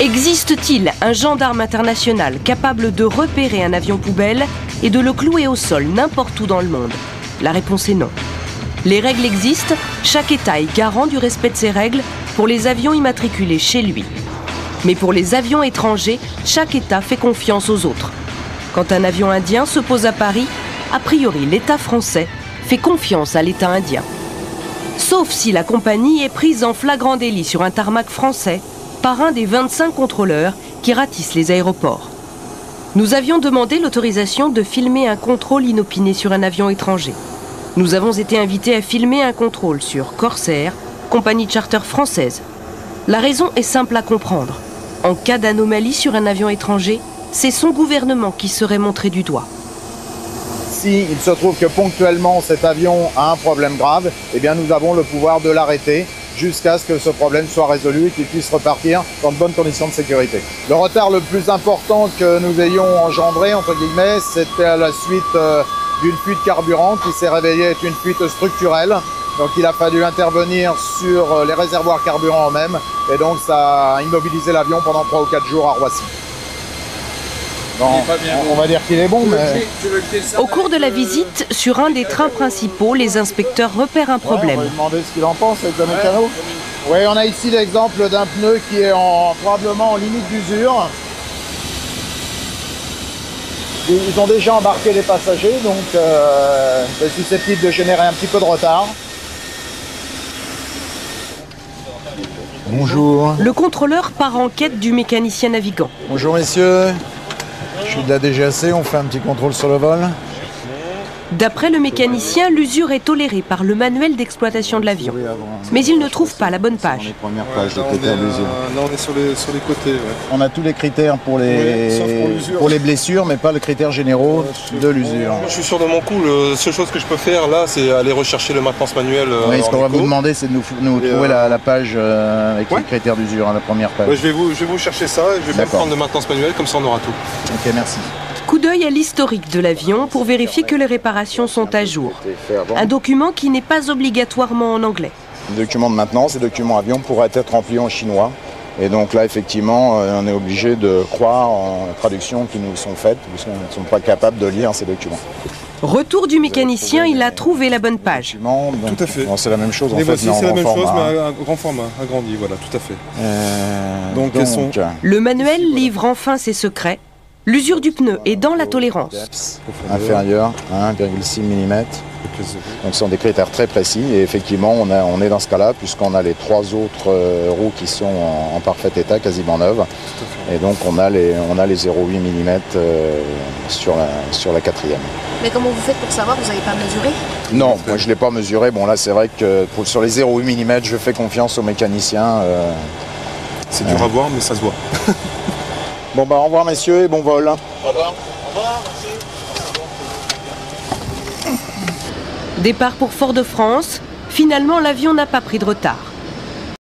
Existe-t-il un gendarme international capable de repérer un avion poubelle et de le clouer au sol n'importe où dans le monde? La réponse est non. Les règles existent, chaque État est garant du respect de ces règles pour les avions immatriculés chez lui. Mais pour les avions étrangers, chaque État fait confiance aux autres. Quand un avion indien se pose à Paris, a priori l'État français fait confiance à l'État indien. Sauf si la compagnie est prise en flagrant délit sur un tarmac français par un des 25 contrôleurs qui ratissent les aéroports. Nous avions demandé l'autorisation de filmer un contrôle inopiné sur un avion étranger. Nous avons été invités à filmer un contrôle sur Corsair, compagnie de charter française. La raison est simple à comprendre. En cas d'anomalie sur un avion étranger, c'est son gouvernement qui serait montré du doigt. Si il se trouve que ponctuellement cet avion a un problème grave, eh bien nous avons le pouvoir de l'arrêter jusqu'à ce que ce problème soit résolu et qu'il puisse repartir dans de bonnes conditions de sécurité. Le retard le plus important que nous ayons engendré, entre guillemets, c'était à la suite d'une fuite carburant qui s'est révélée être une fuite structurelle. Donc il a fallu intervenir sur les réservoirs carburant eux-mêmes et donc ça a immobilisé l'avion pendant 3 ou 4 jours à Roissy. Bon, on va dire qu'il est bon, mais... Au cours de la visite, sur un des trains principaux, les inspecteurs repèrent un problème. On va lui demander ce qu'il en pense avec le mécano. Oui, on a ici l'exemple d'un pneu qui est probablement en limite d'usure. Ils ont déjà embarqué les passagers, donc c'est susceptible de générer un petit peu de retard. Bonjour. Le contrôleur part en quête du mécanicien navigant. Bonjour messieurs. Je suis de la DGAC, on fait un petit contrôle sur le vol. D'après le mécanicien, l'usure est tolérée par le manuel d'exploitation de l'avion. Mais il ne trouve pas la bonne page. Les premières pages de critères d'usure. Là, on est sur les côtés. Ouais. On a tous les critères pour les blessures, mais pas les critères généraux de l'usure. Moi, je suis sûr de mon coup. La seule chose que je peux faire là, c'est aller rechercher le maintenance manuel. Oui, ce qu'on va vous demander, c'est de nous trouver la page avec les critères d'usure, la première page. Ouais, je vais vous chercher ça. Je vais même prendre le maintenance manuel, comme ça on aura tout. Ok, merci. Coup d'œil à l'historique de l'avion pour vérifier que les réparations sont à jour. Un document qui n'est pas obligatoirement en anglais. Le document de maintenance, les documents avion pourraient être remplis en chinois. Et donc là, effectivement, on est obligé de croire en la traduction qui nous sont faites, parce qu'on ne sont pas capables de lire ces documents. Retour du mécanicien, il a trouvé la bonne page. Tout à fait. C'est la même chose en fait. C'est la même chose, mais à grand format, agrandi, voilà, tout à fait. Donc le manuel livre enfin ses secrets. L'usure du pneu est dans la tolérance. Inférieur à 1,6 mm. Donc ce sont des critères très précis et effectivement on est dans ce cas-là puisqu'on a les 3 autres roues qui sont en parfait état, quasiment neuves. Et donc on a les 0,8 mm sur la quatrième. Mais comment vous faites pour savoir? Vous n'avez pas mesuré? Non, moi je ne l'ai pas mesuré. Bon là c'est vrai que sur les 0,8 mm je fais confiance aux mécaniciens. C'est dur à voir mais ça se voit. Bon bah au revoir messieurs et bon vol. Au revoir. Au revoir, merci. Départ pour Fort-de-France. Finalement, l'avion n'a pas pris de retard.